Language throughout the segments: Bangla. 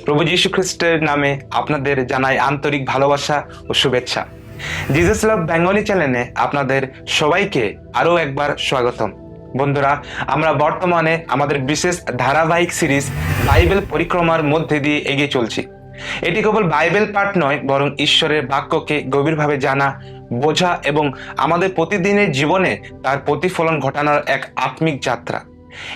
প্রভু যীশু খ্রিস্টের নামে আপনাদের জানাই আন্তরিক ভালোবাসা ও শুভেচ্ছা। জিজাস লাভ বেঙ্গলি চ্যানেলে আপনাদের সবাইকে আরো একবার স্বাগতম। বন্ধুরা, আমরা বর্তমানে আমাদের বিশেষ ধারাবাহিক সিরিজ বাইবেল পরিক্রমার মধ্যে দিয়ে এগিয়ে চলছি। এটি কেবল বাইবেল পাঠ নয়, বরং ঈশ্বরের বাক্যকে গভীরভাবে জানা, বোঝা এবং আমাদের প্রতিদিনের জীবনে তার প্রতিফলন ঘটানোর এক আত্মিক যাত্রা।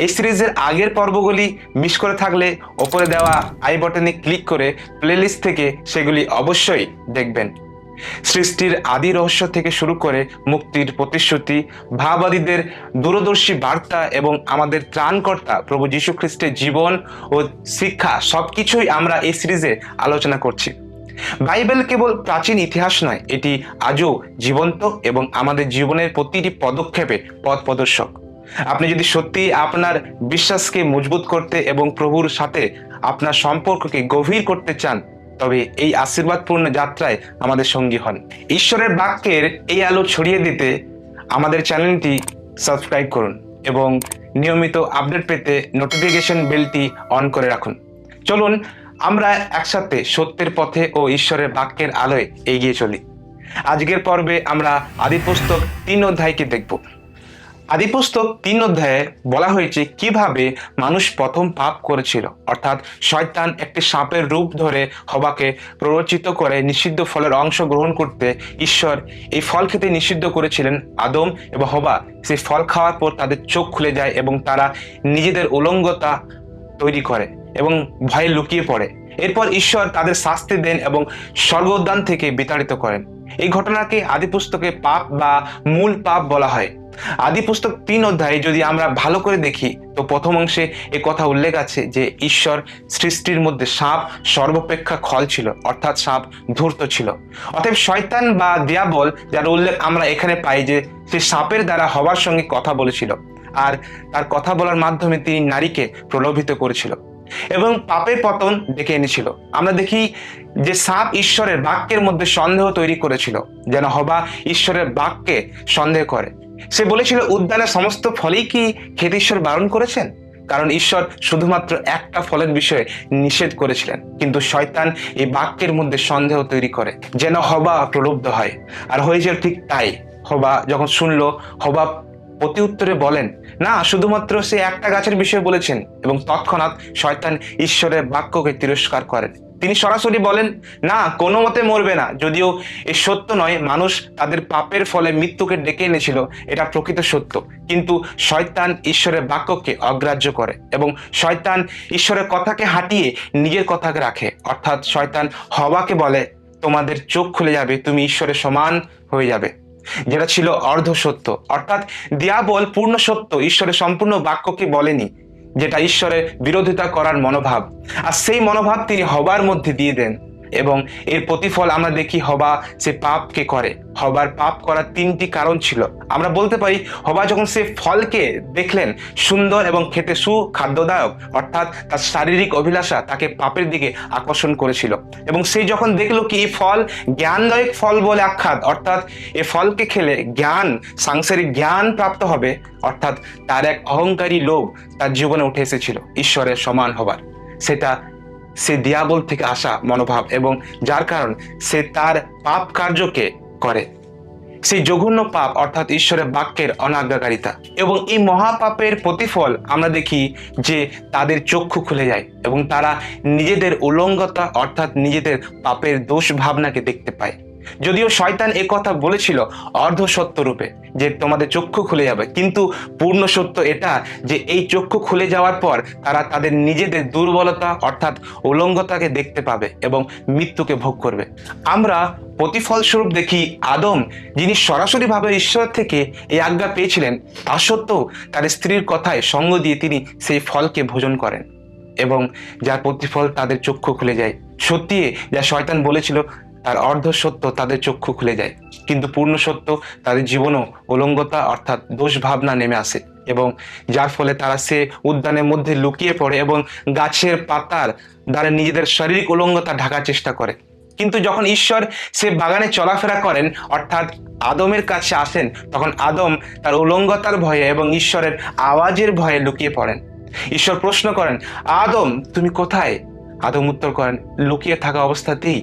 এই সিরিজের আগের পর্বগুলি মিস করে থাকলে ওপরে দেওয়া আই বাটনে ক্লিক করে প্লেলিস্ট থেকে সেগুলি অবশ্যই দেখবেন। সৃষ্টির আদি রহস্য থেকে শুরু করে মুক্তির প্রতিশ্রুতি, ভাববাদীদের দূরদর্শী বার্তা এবং আমাদের ত্রাণকর্তা প্রভু যীশু খ্রিস্টের জীবন ও শিক্ষা সবকিছুই আমরা এই সিরিজে আলোচনা করছি। বাইবেল কেবল প্রাচীন ইতিহাস নয়, এটি আজও জীবন্ত এবং আমাদের জীবনের প্রতিটি পদক্ষেপে পথ প্রদর্শক। আপনি যদি সত্যি আপনার বিশ্বাসকে মজবুত করতে এবং প্রভুর সাথে আপনার সম্পর্ককে গভীর করতে চান, তবে এই আশীর্বাদপূর্ণ যাত্রায় আমাদের সঙ্গী হন। ঈশ্বরের বাক্যের এই আলো ছড়িয়ে দিতে আমাদের চ্যানেলটি সাবস্ক্রাইব করুন এবং নিয়মিত আপডেট পেতে নোটিফিকেশন বেলটি অন করে রাখুন। চলুন আমরা একসাথে সত্যের পথে ও ঈশ্বরের বাক্যের আলোয় এগিয়ে চলি। আজকের পর্বে আমরা আদিপুস্তক 3 অধ্যায়কে দেখব। আদিপুস্তক 3 অধ্যায়ে বলা হয়েছে কিভাবে মানুষ প্রথম পাপ করেছিল, অর্থাৎ শয়তান একটি সাপের রূপ ধরে হবাকে প্ররোচিত করে নিষিদ্ধ ফলের অংশ গ্রহণ করতে ঈশ্বর এই ফল খেতে নিষিদ্ধ করেছিলেন। আদম এবং হবা সেই ফল খাওয়ার পর তাদের চোখ খুলে যায় এবং তারা নিজেদের উলঙ্গতা তৈরি করে এবং ভয়ে লুকিয়ে পড়ে। এরপর ঈশ্বর তাদের শাস্তি দেন এবং স্বর্গোদ্যান থেকে বিতাড়িত করেন। এই ঘটনাকে আদিপুস্তকে পাপ বা মূল পাপ বলা হয়। আদিপুস্তক 3 অধ্যায়ে যদি আমরা ভালো করে দেখি, তো প্রথম অংশে এ কথা উল্লেখ আছে যে ঈশ্বর সৃষ্টির মধ্যে সাপ সর্বাপেক্ষা খল ছিল, অর্থাৎ সাপ ধূর্ত ছিল। অতএব শয়তান বা দিয়াবল, যার উল্লেখ আমরা এখানে পাই যে সে সাপের দ্বারা হবার সঙ্গে কথা বলেছিল আর তার কথা বলার মাধ্যমে তিনি নারীকে প্রলোভিত করেছিল এবং পাপের পতন ডেকে এনেছিল। আমরা দেখি যে সাপ ঈশ্বরের বাক্যের মধ্যে সন্দেহ তৈরি করেছিল, যেন হবা ঈশ্বরের বাক্যে সন্দেহ করে। সে বলেছিল, উদ্যানের সমস্ত ফলেই কি খেতে ঈশ্বর বারণ করেছেন? কারণ ঈশ্বর শুধুমাত্র একটা ফলের বিষয়ে নিষেধ করেছিলেন। কিন্তু শয়তান এই বাক্যের মধ্যে সন্দেহ তৈরি করে যেন হবা প্রলুব্ধ হয়। আর হয়েছিল ঠিক তাই। হবা যখন শুনলো, হবা প্রতি উত্তরে বলেন, না, শুধুমাত্র সে একটা গাছের বিষয়ে বলেছেন, এবং তৎক্ষণাৎ শয়তান ঈশ্বরের বাক্যকে তিরস্কার করেন। তিনি সরাসরি বলেন, না, কোনো মতে মরবে না। যদিও এ সত্য নয়, মানুষ তাদের পাপের ফলে মৃত্যুকে ডেকে এনেছিল, এটা প্রকৃত সত্য। কিন্তু শয়তান ঈশ্বরের বাক্যকে অগ্রাহ্য করে এবং শয়তান ঈশ্বরের কথাকে হাঁটিয়ে নিজের কথাকে রাখে। অর্থাৎ শয়তান হওয়াকে বলে, তোমাদের চোখ খুলে যাবে, তুমি ঈশ্বরের সমান হয়ে যাবে, যেটা ছিল অর্ধ সত্য। অর্থাৎ দিয়াবল পূর্ণ সত্য ঈশ্বরের সম্পূর্ণ বাক্যকে বলেনি, যেটা ঈশ্বরের বিরোধিতা করার মনোভাব। আর সেই মনোভাব তিনি হবার মধ্যে দিয়ে দেন এবং এর প্রতিফল আমরা দেখি, হবা সে পাপকে করে। হবার পাপ করার 3টি কারণ ছিল। আমরা বলতে পারি, হবা যখন সে ফলকে দেখলেন সুন্দর এবং খেতে সুখাদ্যদায়ক, অর্থাৎ তার শারীরিক অভিলাষা তাকে পাপের দিকে আকর্ষণ করেছিল। এবং সে যখন দেখলো কি এই ফল জ্ঞানদায়ক ফল বলে আখ্যাত, অর্থাৎ এ ফলকে খেলে জ্ঞান, সাংসারিক জ্ঞান প্রাপ্ত হবে, অর্থাৎ তার এক অহংকারী লোভ তার জীবনে উঠে এসেছিল ঈশ্বরের সমান হবার। সেটা সে দিয়াবল থেকে আসা মনোভাব, এবং যার কারণ সে তার পাপ কার্যকে করে। সেই জঘন্য পাপ অর্থাৎ ঈশ্বরের বাক্যের অনাজ্ঞাকারিতা। এবং এই মহাপাপের প্রতিফল আমরা দেখি যে তাদের চক্ষু খুলে যায় এবং তারা নিজেদের উলঙ্গতা অর্থাৎ নিজেদের পাপের দোষ ভাবনাকে দেখতে পায়। যদিও শয়তান এ কথা বলেছিল অর্ধ সত্য রূপে যে তোমাদের চক্ষু খুলে যাবে, কিন্তু পূর্ণ সত্য এটা যে এই চক্ষু খুলে যাওয়ার পর তারা তাদের নিজেদের দুর্বলতা অর্থাৎ উলঙ্গতাকে দেখতে পাবে এবং মৃত্যুকে ভোগ করবে। আমরা প্রতিফলস্বরূপ দেখি আদম, যিনি সরাসরিভাবে ঈশ্বর থেকে এই আজ্ঞা পেয়েছিলেন, তা সত্ত্বেও তার স্ত্রীর কথায় সঙ্গ দিয়ে তিনি সেই ফলকে ভোজন করেন এবং যার প্রতিফল তাদের চক্ষু খুলে যায়। সত্যি যা শয়তান বলেছিল তার অর্ধ সত্য তাদের চক্ষু খুলে যায়, কিন্তু পূর্ণ সত্য তাদের জীবনও উলঙ্গতা অর্থাৎ দোষ ভাবনা নেমে আসে এবং যার ফলে তারা সে উদ্যানের মধ্যে লুকিয়ে পড়ে এবং গাছের পাতার দ্বারা নিজেদের শারীরিক উলঙ্গতা ঢাকার চেষ্টা করে। কিন্তু যখন ঈশ্বর সে বাগানে চলাফেরা করেন অর্থাৎ আদমের কাছে আসেন, তখন আদম তার উলঙ্গতার ভয়ে এবং ঈশ্বরের আওয়াজের ভয়ে লুকিয়ে পড়েন। ঈশ্বর প্রশ্ন করেন, আদম তুমি কোথায়? আদম উত্তর করেন লুকিয়ে থাকা অবস্থাতেই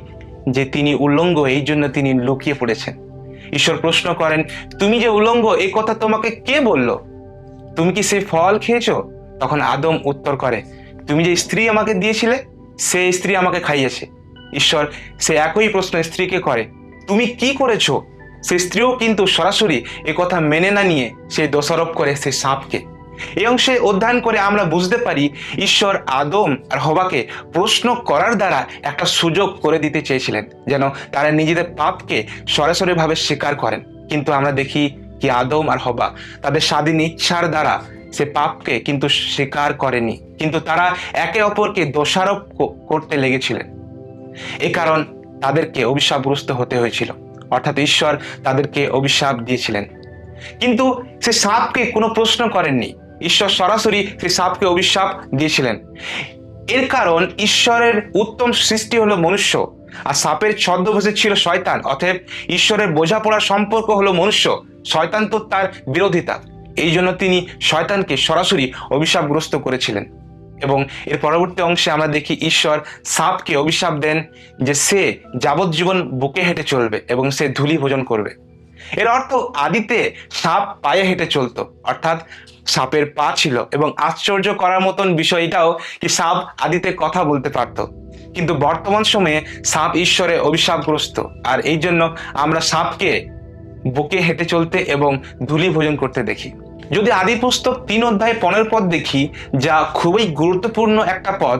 যে তিনি উলঙ্গ, এই জন্য তিনি লুকিয়ে পড়েছেন। ঈশ্বর প্রশ্ন করেন, তুমি যে উলঙ্গ এই কথা তোমাকে কে বললো? তুমি কি সেই ফল খেয়েছো? তখন আদম উত্তর করে, তুমি যে স্ত্রী আমাকে দিয়েছিলে সেই স্ত্রী আমাকে খাইয়েছে। ঈশ্বর সে একই প্রশ্ন স্ত্রীকে করে, তুমি কি করেছো? সেই স্ত্রীও কিন্তু সরাসরি এ কথা মেনে না নিয়ে সে দোষারোপ করে সেই সাপকে। এই অংশে অধ্যয়ন করে আমরা বুঝতে পারি ঈশ্বর আদম আর হওয়াকে প্রশ্ন করার দ্বারা একটা সুযোগ করে দিতে চেয়েছিলেন, যেন তারা নিজেদের পাপকে সরাসরিভাবে স্বীকার করেন। কিন্তু আমরা দেখি কি আদম আর হওয়া তাদের স্বাধীন ইচ্ছার দ্বারা সে পাপকে কিন্তু স্বীকার করেনি, কিন্তু তারা একে অপরকে দোষারোপ করতে লেগেছিলেন। এই কারণ তাদেরকে অভিশাপগ্রস্ত হতে হয়েছিল, অর্থাৎ ঈশ্বর তাদেরকে অভিশাপ দিয়েছিলেন। কিন্তু সে সাপকে কোনো প্রশ্ন করেননি, ঈশ্বর সরাসরি সে সাপকে অভিশাপ দিয়েছিলেন। এর কারণ ঈশ্বরের উত্তম সৃষ্টি হলো মনুষ্য, আর সাপের ছদ্মবেশে ছিল শয়তান। অতএব ঈশ্বরের বোঝাপড়ার সম্পর্ক হলো মনুষ্য, শয়তান তো তার বিরোধিতা। এই জন্য তিনি শয়তানকে সরাসরি অভিশাপগ্রস্ত করেছিলেন। এবং এর পরবর্তী অংশে আমরা দেখি ঈশ্বর সাপকে অভিশাপ দেন যে সে যাবজ্জীবন বুকে হেঁটে চলবে এবং সে ধূলি ভোজন করবে। এর অর্থ আদিতে সাপ পায়ে হেঁটে চলতো, অর্থাৎ সাপের পা ছিল। এবং আশ্চর্য করার মতন বিষয়টাও কি সাপ আদিতে কথা বলতে পারত। কিন্তু বর্তমান সময়ে সাপ ঈশ্বরে অভিশাপগ্রস্ত, আর এই জন্য আমরা সাপকে বুকে হেঁটে চলতে এবং ধূলি ভোজন করতে দেখি। যদি আদি পুস্তক 3 অধ্যায় 15 পদ দেখি, যা খুবই গুরুত্বপূর্ণ একটা পদ,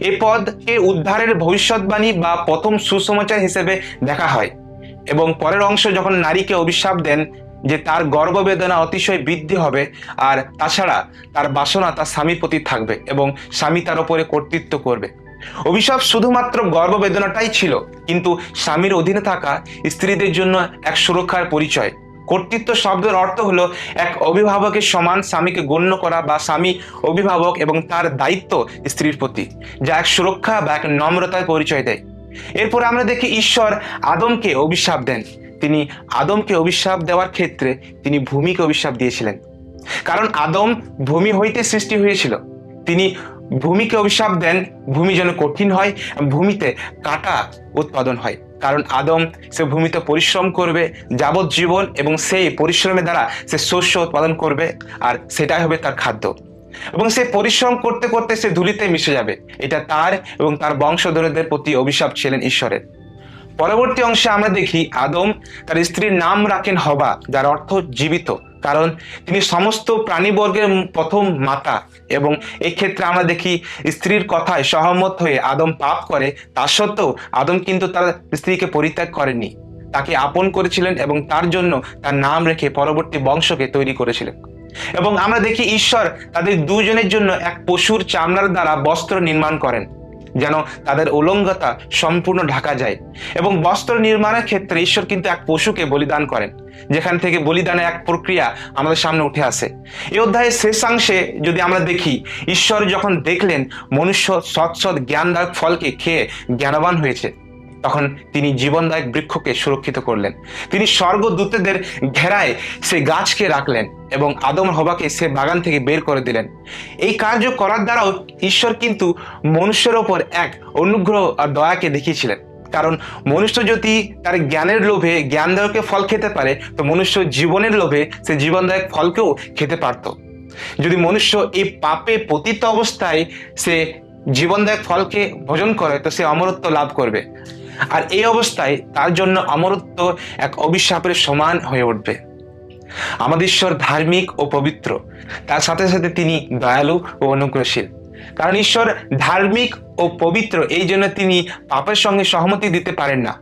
এই পদকে উদ্ধারের ভবিষ্যৎবাণী বা প্রথম সুসমাচার হিসেবে দেখা হয়। এবং পরের অংশ যখন নারীকে অভিশাপ দেন যে তার গর্ভবেদনা অতিশয় বৃদ্ধি হবে, আর তাছাড়া তার বাসনা তার স্বামীর প্রতি থাকবে এবং স্বামী তার উপরে কর্তৃত্ব করবে। অভিশাপ শুধুমাত্র গর্ভবেদনাটাই ছিল, কিন্তু স্বামীর অধীনে থাকা স্ত্রীদের জন্য এক সুরক্ষার পরিচয়। কর্তৃত্ব শব্দের অর্থ হলো এক অভিভাবকের সমান স্বামীকে গণ্য করা, বা স্বামী অভিভাবক এবং তার দায়িত্ব স্ত্রীর প্রতি, যা এক সুরক্ষা বা এক নম্রতার পরিচয় দেয়। এরপরে আমরা দেখি ঈশ্বর আদমকে অভিশাপ দেন। তিনি আদমকে অভিশাপ দেওয়ার ক্ষেত্রে তিনি ভূমিকে অভিশাপ দিয়েছিলেন, কারণ আদম ভূমি হইতে সৃষ্টি হয়েছিল। তিনি ভূমিকে অভিশাপ দেন ভূমি যেন কঠিন হয়, ভূমিতে কাটা উৎপাদন হয়, কারণ আদম সে ভূমিতে পরিশ্রম করবে যাবজ্জীবন এবং সেই পরিশ্রমের দ্বারা সে শস্য উৎপাদন করবে, আর সেটাই হবে তার খাদ্য। এবং সে পরিশ্রম করতে করতে সে ধূলিতে মিশে যাবে। এটা তার এবং তার বংশধরদের প্রতি অভিশাপ ছিলেন ঈশ্বরের। পরবর্তী অংশে আমরা দেখি আদম তার স্ত্রীর নাম রাখেন হবা, যার অর্থ জীবিত, কারণ তিনি সমস্ত প্রাণীবর্গের প্রথম মাতা। এবং এই ক্ষেত্রে আমরা দেখি স্ত্রীর কথায় সহমত হয়ে আদম পাপ করে, তা সত্ত্বেও আদম কিন্তু তার স্ত্রীকে পরিত্যাগ করেননি, তাকে আপন করেছিলেন এবং তার জন্য তার নাম রেখে পরবর্তী বংশকে তৈরি করেছিলেন। এবং আমরা দেখি ঈশ্বর তাদের দুজনের জন্য এক পশুর চামড়ার দ্বারা বস্ত্র নির্মাণ করেন, যেন তাদের উলঙ্গতা সম্পূর্ণ ঢাকা যায়। এবং বস্ত্র নির্মাণের ক্ষেত্রে ঈশ্বর কিন্তু এক পশুকে বলিদান করেন, যেখান থেকে বলিদানের এক প্রক্রিয়া আমাদের সামনে উঠে আসে। এই অধ্যায়ের শেষাংশে যদি আমরা দেখি, ঈশ্বর যখন দেখলেন মনুষ্য সৎ সৎ জ্ঞানদায়ক ফলকে খেয়ে জ্ঞানবান হয়েছে, তখন তিনি জীবনদায়ক বৃক্ষকে সুরক্ষিত করলেন। তিনি স্বর্গদূতদের ঘেরায় সে গাছকে রাখলেন এবং আদম হবাকে সে বাগান থেকে বের করে দিলেন। এই কার্য করার দ্বারাও ঈশ্বর কিন্তু মনুষ্যের ওপর এক অনুগ্রহ আর দয়াকে দেখিয়েছিলেন, কারণ মনুষ্য যদি তার জ্ঞানের লোভে জ্ঞানদায়ক ফল খেতে পারে, তো মনুষ্য জীবনের লোভে সে জীবনদায়ক ফলকেও খেতে পারত। যদি মনুষ্য এই পাপে পতিত অবস্থায় সে জীবনদায়ক ফলকে ভোজন করে, তো সে অমরত্ব লাভ করবে, আর এই অবস্থায় তার জন্য অমরত্ব এক অভিশাপের সমান হয়ে উঠবে। আমাদের ঈশ্বর ধার্মিক ও পবিত্র, তার সাথে সাথে তিনি দয়ালু ও অনুগ্রহশীল। কারণ ঈশ্বর ধার্মিক ও পবিত্র, এই জন্য তিনি পাপের সঙ্গে সহমতি দিতে পারেন না।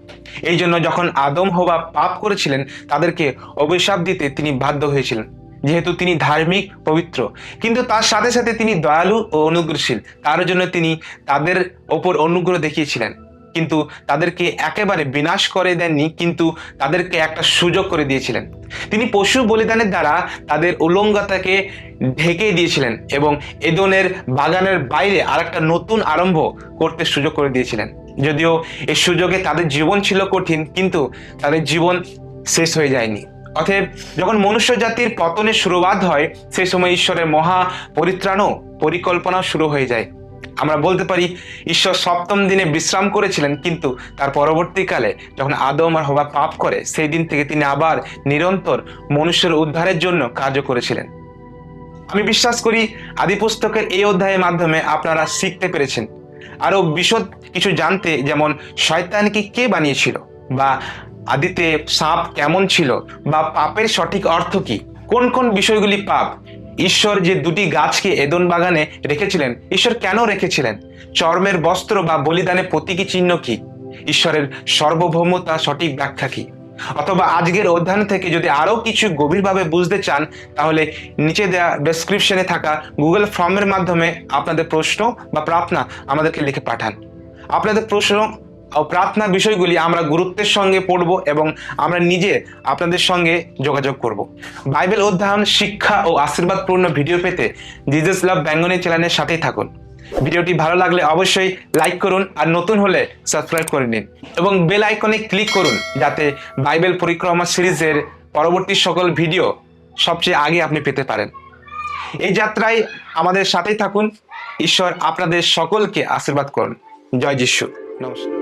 এই জন্য যখন আদম হওয়া পাপ করেছিলেন, তাদেরকে অভিশাপ দিতে তিনি বাধ্য হয়েছিলেন, যেহেতু তিনি ধার্মিক পবিত্র। কিন্তু তার সাথে সাথে তিনি দয়ালু ও অনুগ্রহশীল, তার জন্য তিনি তাদের ওপর অনুগ্রহ দেখিয়েছিলেন। কিন্তু তাদেরকে একেবারে বিনাশ করে দেননি, কিন্তু তাদেরকে একটা সুযোগ করে দিয়েছিলেন। তিনি পশু বলিদানের দ্বারা তাদের উলঙ্গতাকে ঢেকে দিয়েছিলেন এবং এদনের বাগানের বাইরে আরেকটা নতুন আরম্ভ করতে সুযোগ করে দিয়েছিলেন। যদিও এই সুযোগে তাদের জীবন ছিল কঠিন, কিন্তু তাদের জীবন শেষ হয়ে যায়নি। অতএব যখন মনুষ্য জাতির পতনের শুরুয়াত হয়, সেই সময় ঈশ্বরের মহা পরিত্রাণও পরিকল্পনা শুরু হয়ে যায়। আমরা বলতে পারি ঈশ্বর সপ্তম দিনে বিশ্রাম করেছিলেন, কিন্তু তার পরবর্তীকালে যখন আদম আর হওয়া পাপ করে সেই দিন থেকে তিনি আবার নিরন্তর মনুষ্যের উদ্ধারের জন্য কার্য করেছিলেন। আমি বিশ্বাস করি আদি পুস্তকের এই অধ্যায়ের মাধ্যমে আপনারা শিখতে পেরেছেন আরো বিশদ কিছু জানতে, যেমন শয়তানকে কে বানিয়েছিল, বা আদিতে সাপ কেমন ছিল, বা পাপের সঠিক অর্থ কি, কোন কোন বিষয়গুলি পাপ, ঈশ্বর যে দুটি গাছকে এদন বাগানে রেখেছিলেন ঈশ্বর কেন রেখেছিলেন, চর্মের বস্ত্র বা বলিদানের প্রতীকী চিহ্ন কি, ঈশ্বরের সার্বভৌমতা সঠিক ব্যাখ্যা কি, অথবা আজকের অধ্যয়ন থেকে যদি আরো কিছু গভীরভাবে বুঝতে চান তাহলে নিচে দেওয়া ডেসক্রিপশনে থাকা গুগল ফর্মের মাধ্যমে আপনাদের প্রশ্ন বা প্রার্থনা আমাদেরকে লিখে পাঠান। আপনাদের প্রশ্ন ও প্রার্থনা বিষয়গুলি আমরা গুরুত্বের সঙ্গে পড়ব এবং আমরা নিজে আপনাদের সঙ্গে যোগাযোগ করব। বাইবেল অধ্যয়ন, শিক্ষা ও আশীর্বাদপূর্ণ ভিডিও পেতে জিজাস লাভ বেঙ্গলি চ্যানেলের সাথেই থাকুন। ভিডিওটি ভালো লাগলে অবশ্যই লাইক করুন, আর নতুন হলে সাবস্ক্রাইব করে নিন এবং বেল আইকনে ক্লিক করুন যাতে বাইবেল পরিক্রমা সিরিজের পরবর্তী সকল ভিডিও সবচেয়ে আগে আপনি পেতে পারেন। এই যাত্রায় আমাদের সাথেই থাকুন। ঈশ্বর আপনাদের সকলকে আশীর্বাদ করুন। জয় যিশু। নমস্কার।